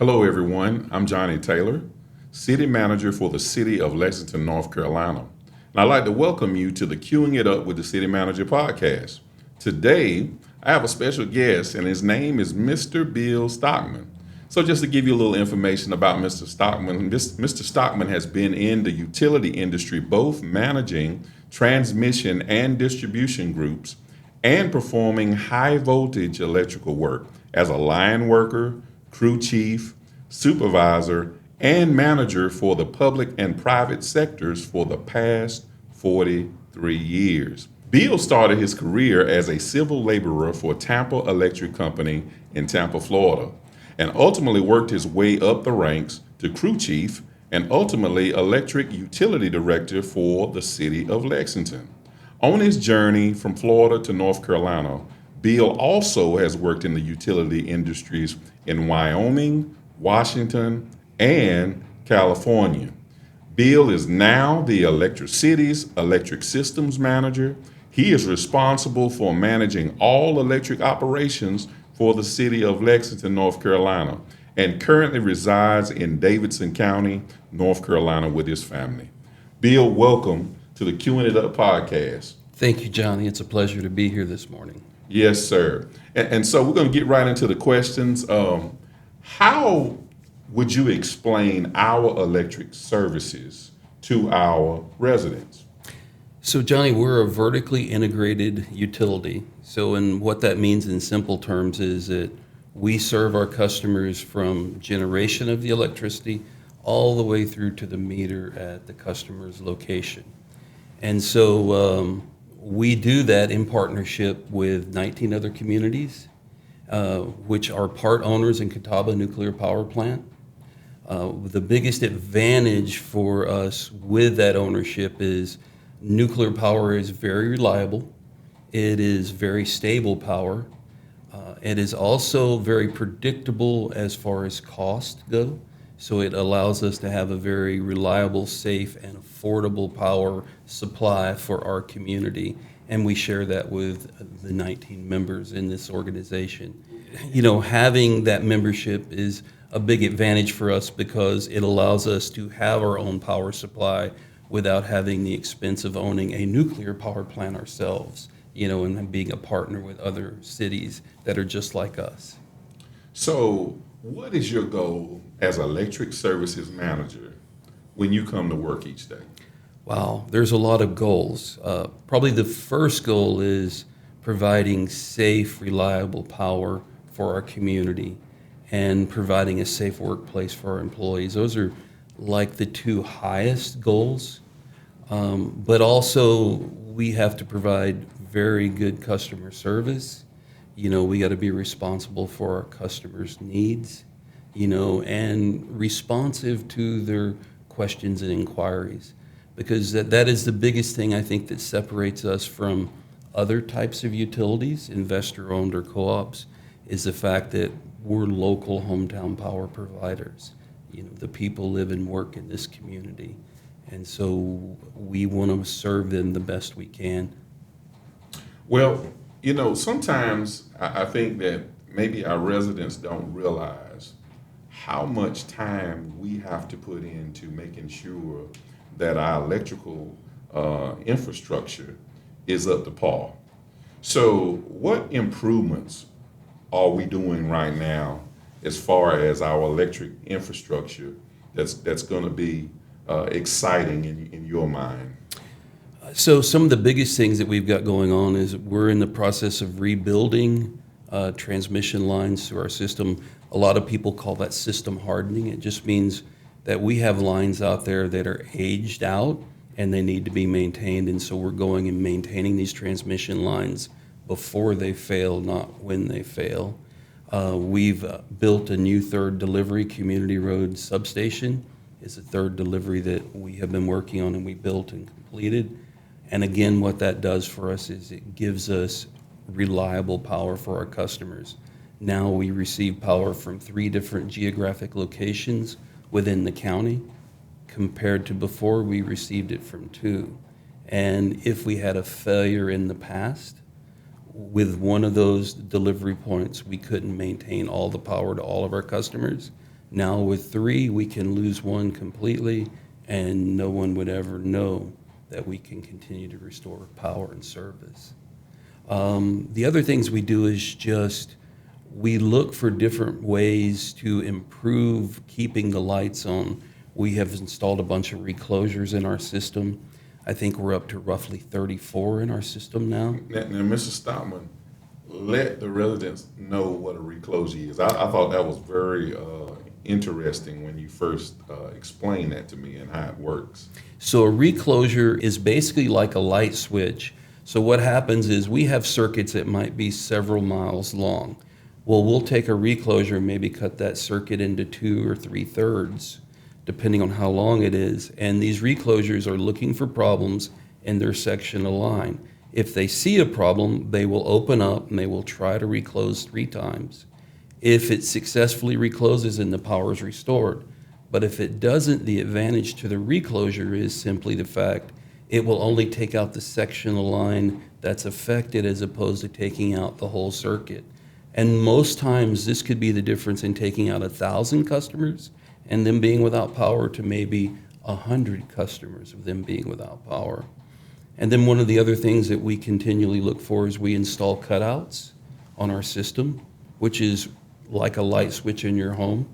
Hello, everyone. I'm Johnnie Taylor, City Manager for the City of Lexington, North Carolina. And I'd like to welcome you to the Queuing It Up with the City Manager podcast. Today, I have a special guest, and his name is Mr. Bill Stockman. So, just to give you a little information about Mr. Stockman, Mr. Stockman has been in the utility industry, both managing transmission and distribution groups and performing high voltage electrical work as a line worker, crew chief, supervisor, and manager for the public and private sectors for the past 43 years. Bill started his career as a civil laborer for Tampa Electric Company in Tampa, Florida, and ultimately worked his way up the ranks to crew chief and ultimately electric utility director for the City of Lexington. On his journey from Florida to North Carolina, Bill also has worked in the utility industries in Wyoming, Washington, and California. Bill is now the Electric City's Electric Systems Manager. He is responsible for managing all electric operations for the City of Lexington, North Carolina, and currently resides in Davidson County, North Carolina with his family. Bill, welcome to the Queuing It Up podcast. Thank you, Johnny. It's a pleasure to be here this morning. Yes, sir. And so we're going to get right into the questions. How would you explain our electric services to our residents? So, Johnny, we're a vertically integrated utility. So, what that means in simple terms is that we serve our customers from generation of the electricity all the way through to the meter at the customer's location. And so we do that in partnership with 19 other communities, which are part owners in Catawba Nuclear Power Plant. The biggest advantage for us with that ownership is nuclear power is very reliable. It is very stable power. It is also very predictable as far as cost go. So it allows us to have a very reliable, safe, and affordable power supply for our community. And we share that with the 19 members in this organization. You know, having that membership is a big advantage for us because it allows us to have our own power supply without having the expense of owning a nuclear power plant ourselves, you know, and being a partner with other cities that are just like us. So, what is your goal as electric services manager when you come to work each day? Wow, there's a lot of goals. Probably the first goal is providing safe, reliable power for our community and providing a safe workplace for our employees. Those are like the two highest goals. But also, we have to provide very good customer service. You know, we got to be responsible for our customers' needs, you know, and responsive to their questions and inquiries. Because that is the biggest thing I think that separates us from other types of utilities, investor-owned or co-ops, is the fact that we're local hometown power providers. You know, the people live and work in this community. And so we want to serve them the best we can. Well, you know, sometimes I think that maybe our residents don't realize how much time we have to put into making sure that our electrical infrastructure is up to par. So, what improvements are we doing right now as far as our electric infrastructure that's going to be exciting in your mind? So some of the biggest things that we've got going on is we're in the process of rebuilding transmission lines through our system. A lot of people call that system hardening. It just means that we have lines out there that are aged out and they need to be maintained. And so we're going and maintaining these transmission lines before they fail, not when they fail. We've built a new third delivery community road substation. It's a third delivery that we have been working on and we built and completed. And again, what that does for us is it gives us reliable power for our customers. Now we receive power from 3 different geographic locations within the county, compared to before we received it from 2. And if we had a failure in the past, with one of those delivery points, we couldn't maintain all the power to all of our customers. Now with 3, we can lose one completely, and no one would ever know that we can continue to restore power and service. The other things we do is just we look for different ways to improve keeping the lights on. We have installed a bunch of reclosures in our system. I think we're up to roughly 34 in our system now. Now, Mr. Stockman, let the residents know what a reclosure is. I thought that was very interesting when you first explained that to me and how it works. So a reclosure is basically like a light switch. So what happens is we have circuits that might be several miles long. Well, we'll take a reclosure and maybe cut that circuit into 2 or 3/3, depending on how long it is. And these reclosures are looking for problems in their section of line. If they see a problem, they will open up and they will try to reclose 3 times. If it successfully recloses, then the power is restored. But if it doesn't, the advantage to the reclosure is simply the fact it will only take out the section of line that's affected as opposed to taking out the whole circuit. And most times this could be the difference in taking out 1,000 customers and them being without power to maybe 100 customers of them being without power. And then one of the other things that we continually look for is we install cutouts on our system, which is like a light switch in your home.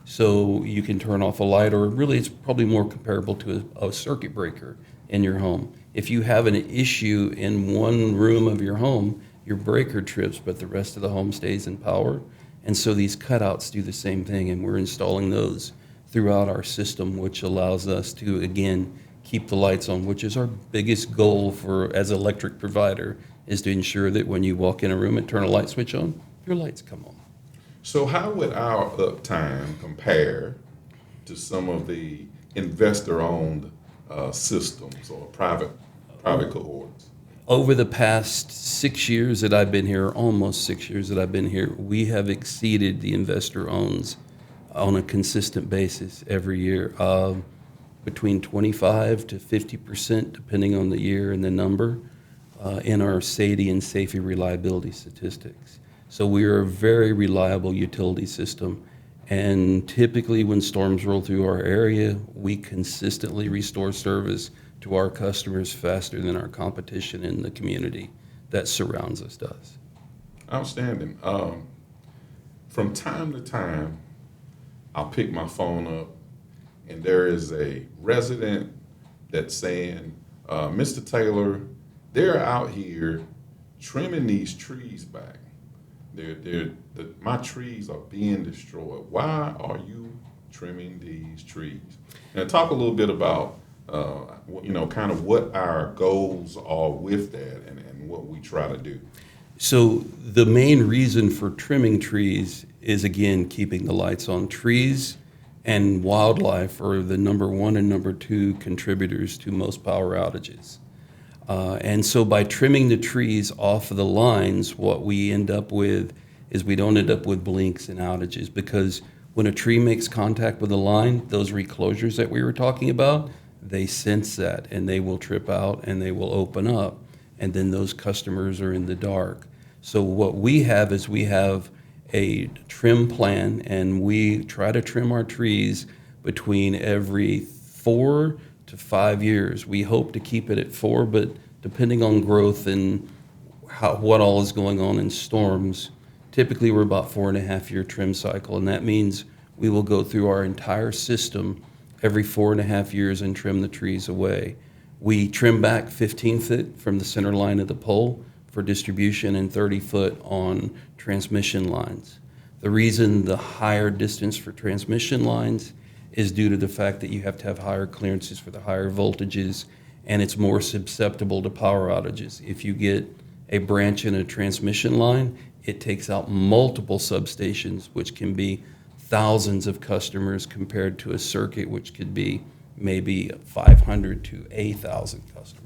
So you can turn off a light, or really it's probably more comparable to a circuit breaker in your home. If you have an issue in one room of your home, your breaker trips, but the rest of the home stays in power. And so these cutouts do the same thing, and we're installing those throughout our system, which allows us to, again, keep the lights on, which is our biggest goal for as an electric provider, is to ensure that when you walk in a room and turn a light switch on, your lights come on. So how would our uptime compare to some of the investor-owned systems or private cohorts? Over the past 6 years that I've been here, almost 6 years that I've been here, we have exceeded the investor owns on a consistent basis every year, between 25 to 50%, depending on the year and the number, in our SAIDI and safety reliability statistics. So we are a very reliable utility system, and typically when storms roll through our area, we consistently restore service to our customers faster than our competition in the community that surrounds us does. Outstanding. From time to time, I'll pick my phone up and there is a resident that's saying, Mr. Taylor, they're out here trimming these trees back. My trees are being destroyed. Why are you trimming these trees? And talk a little bit about, kind of what our goals are with that and what we try to do. So the main reason for trimming trees is, again, keeping the lights on. Trees and wildlife are the number 1 and number 2 contributors to most power outages. And so by trimming the trees off of the lines, what we end up with is we don't end up with blinks and outages, because when a tree makes contact with a line, those reclosures that we were talking about, they sense that and they will trip out and they will open up, and then those customers are in the dark. So what we have is we have a trim plan, and we try to trim our trees between every 4 to 5 years. We hope to keep it at 4, but depending on growth and what all is going on in storms, typically we're about 4.5-year trim cycle, and that means we will go through our entire system every 4.5 years and trim the trees away. We trim back 15 foot from the center line of the pole for distribution and 30 foot on transmission lines. The reason the higher distance for transmission lines is due to the fact that you have to have higher clearances for the higher voltages, and it's more susceptible to power outages. If you get a branch in a transmission line, it takes out multiple substations, which can be thousands of customers, compared to a circuit which could be maybe 500 to 1,000 customers.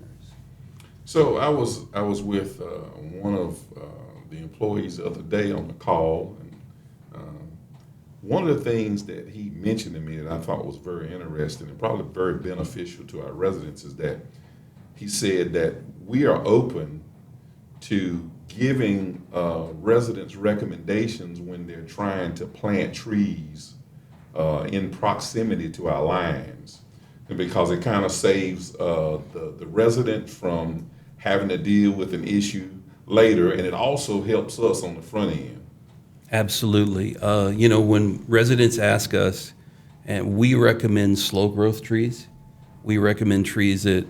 So I was with one of the employees the other day on the call, and one of the things that he mentioned to me that I thought was very interesting and probably very beneficial to our residents is that he said that we are open to giving residents recommendations when they're trying to plant trees in proximity to our lines, because it kind of saves the resident from having to deal with an issue later, and it also helps us on the front end. Absolutely. When residents ask us, and we recommend slow growth trees, we recommend trees that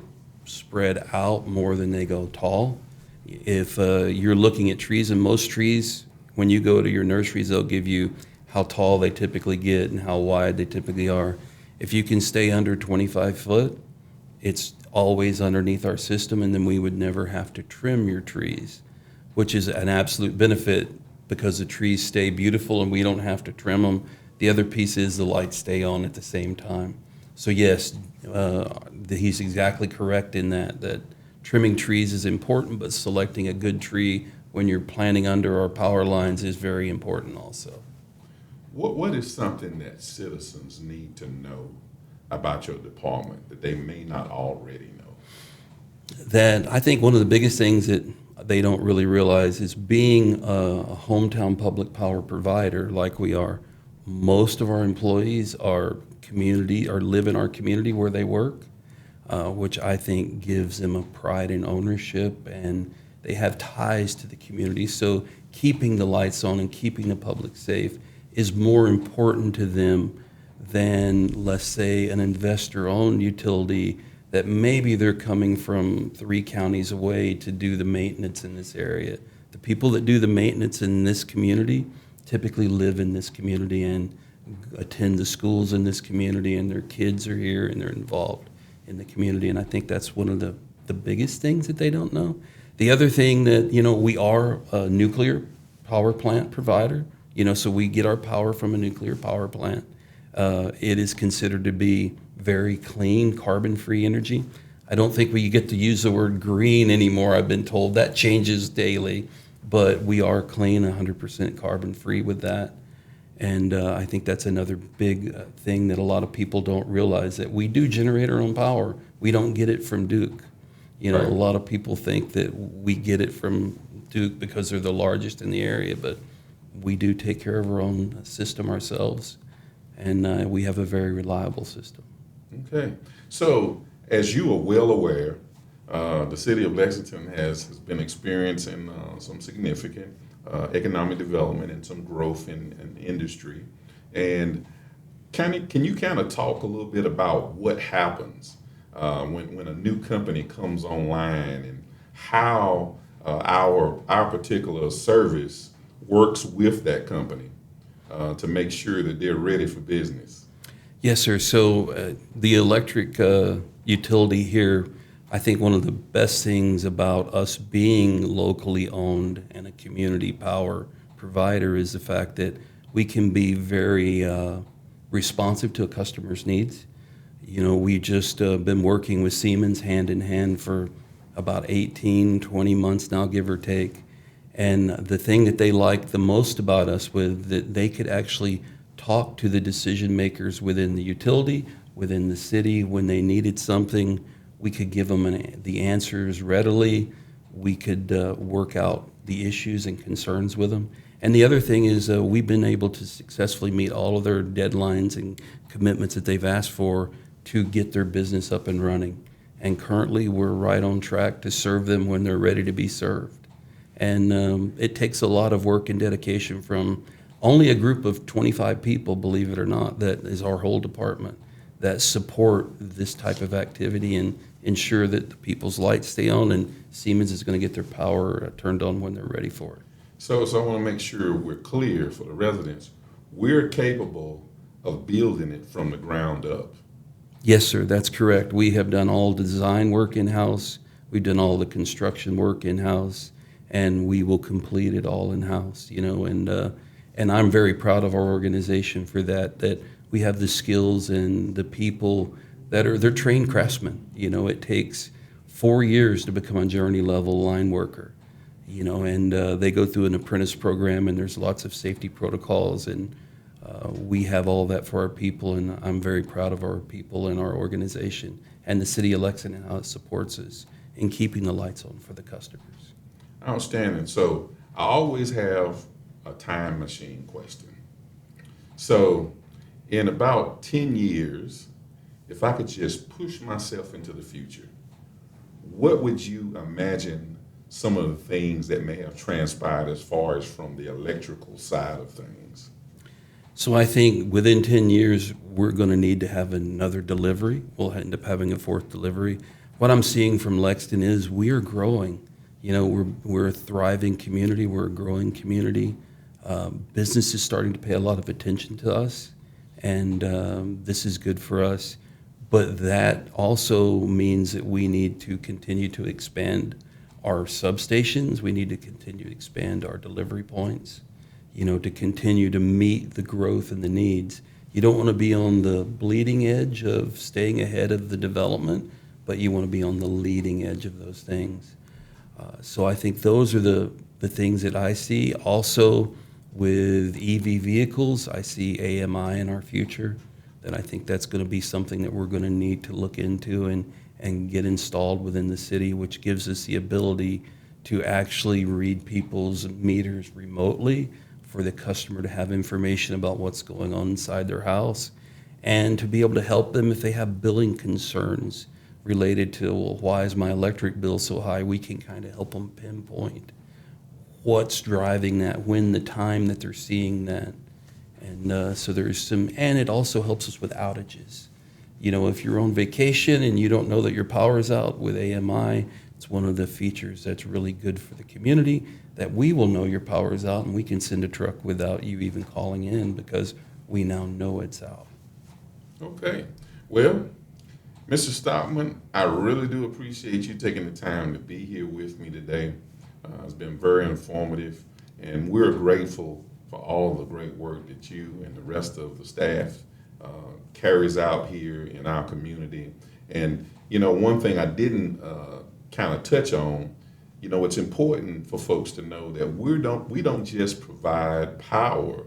spread out more than they go tall. If you're looking at trees, and most trees, when you go to your nurseries, they'll give you how tall they typically get and how wide they typically are. If you can stay under 25 foot, it's always underneath our system, and then we would never have to trim your trees, which is an absolute benefit because the trees stay beautiful and we don't have to trim them. The other piece is the lights stay on at the same time. So yes, he's exactly correct in that trimming trees is important, but selecting a good tree when you're planting under our power lines is very important also. What is something that citizens need to know about your department that they may not already know? That I think one of the biggest things that they don't really realize is being a hometown public power provider like we are, most of our employees are live in our community where they work, which I think gives them a pride and ownership, and they have ties to the community. So keeping the lights on and keeping the public safe is more important to them than, let's say, an investor-owned utility that maybe they're coming from 3 counties away to do the maintenance in this area. The people that do the maintenance in this community typically live in this community and attend the schools in this community, and their kids are here and they're involved in the community. And I think that's one of the biggest things that they don't know. The other thing that, we are a nuclear power plant provider, so we get our power from a nuclear power plant. It is considered to be very clean, carbon-free energy. I don't think we get to use the word green anymore. I've been told that changes daily, but we are clean, 100% carbon-free with that. And I think that's another big thing that a lot of people don't realize, that we do generate our own power. We don't get it from Duke. Right. A lot of people think that we get it from Duke because they're the largest in the area, but we do take care of our own system ourselves, and we have a very reliable system. Okay. So, as you are well aware, the City of Lexington has been experiencing some significant economic development and some growth in industry. And can you kind of talk a little bit about what happens when a new company comes online, and how our particular service works with that company to make sure that they're ready for business? Yes, sir. So the electric utility here, I think one of the best things about us being locally owned and a community power provider is the fact that we can be very responsive to a customer's needs. We just been working with Siemens hand in hand for about 18, 20 months now, give or take. And the thing that they like the most about us was that they could actually talk to the decision makers within the utility, within the city. When they needed something, we could give them the answers readily. We could work out the issues and concerns with them. And the other thing is we've been able to successfully meet all of their deadlines and commitments that they've asked for to get their business up and running. And currently we're right on track to serve them when they're ready to be served. And it takes a lot of work and dedication from only a group of 25 people, believe it or not, that is our whole department, that support this type of activity and ensure that the people's lights stay on and Siemens is going to get their power turned on when they're ready for it. So I want to make sure we're clear for the residents. We're capable of building it from the ground up. Yes, sir, that's correct. We have done all the design work in-house. We've done all the construction work in-house, and we will complete it all in-house, and I'm very proud of our organization for that we have the skills and the people they're trained craftsmen. It takes 4 years to become a journey level line worker, and they go through an apprentice program, and there's lots of safety protocols, and we have all that for our people, and I'm very proud of our people and our organization and the City of Lexington and how it supports us in keeping the lights on for the customers. Outstanding. So I always have a time machine question. So in about 10 years, if I could just push myself into the future, what would you imagine some of the things that may have transpired as far as from the electrical side of things? So I think within 10 years, we're going to need to have another delivery. We'll end up having a fourth delivery. What I'm seeing from Lexington is we are growing. We're a thriving community. We're a growing community. Business is starting to pay a lot of attention to us, and this is good for us. But that also means that we need to continue to expand our substations. We need to continue to expand our delivery points, to continue to meet the growth and the needs. You don't want to be on the bleeding edge of staying ahead of the development, but you want to be on the leading edge of those things. So I think those are the things that I see. Also, with EV vehicles, I see AMI in our future. That I think that's going to be something that we're going to need to look into and get installed within the city, which gives us the ability to actually read people's meters remotely for the customer to have information about what's going on inside their house and to be able to help them if they have billing concerns related to, well, why is my electric bill so high? We can kind of help them pinpoint what's driving that, when the time that they're seeing that. And so there's some, and it also helps us with outages. If you're on vacation and you don't know that your power is out with AMI, it's one of the features that's really good for the community, that we will know your power is out and we can send a truck without you even calling in because we now know it's out. Okay. Well, Mr. Stockman, I really do appreciate you taking the time to be here with me today. It's been very informative, and we're grateful for all the great work that you and the rest of the staff carries out here in our community. And, one thing I didn't kind of touch on, it's important for folks to know that we don't just provide power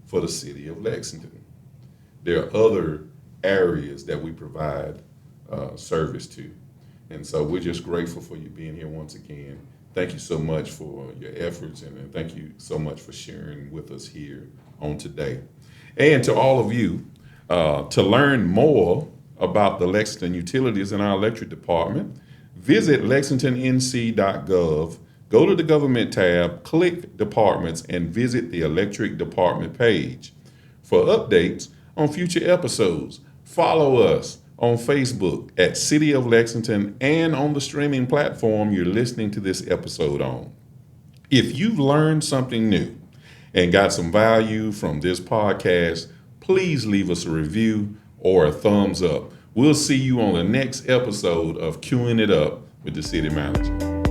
for the city of Lexington. There are other areas that we provide service to. And so we're just grateful for you being here once again. Thank you so much for your efforts, and thank you so much for sharing with us here on today. And to all of you, to learn more about the Lexington utilities in our electric department, visit lexingtonnc.gov, go to the government tab, click departments, and visit the electric department page. For updates on future episodes, follow us on Facebook at City of Lexington and on the streaming platform you're listening to this episode on. If you've learned something new and got some value from this podcast, please leave us a review or a thumbs up. We'll see you on the next episode of Queuing It Up with the City Manager.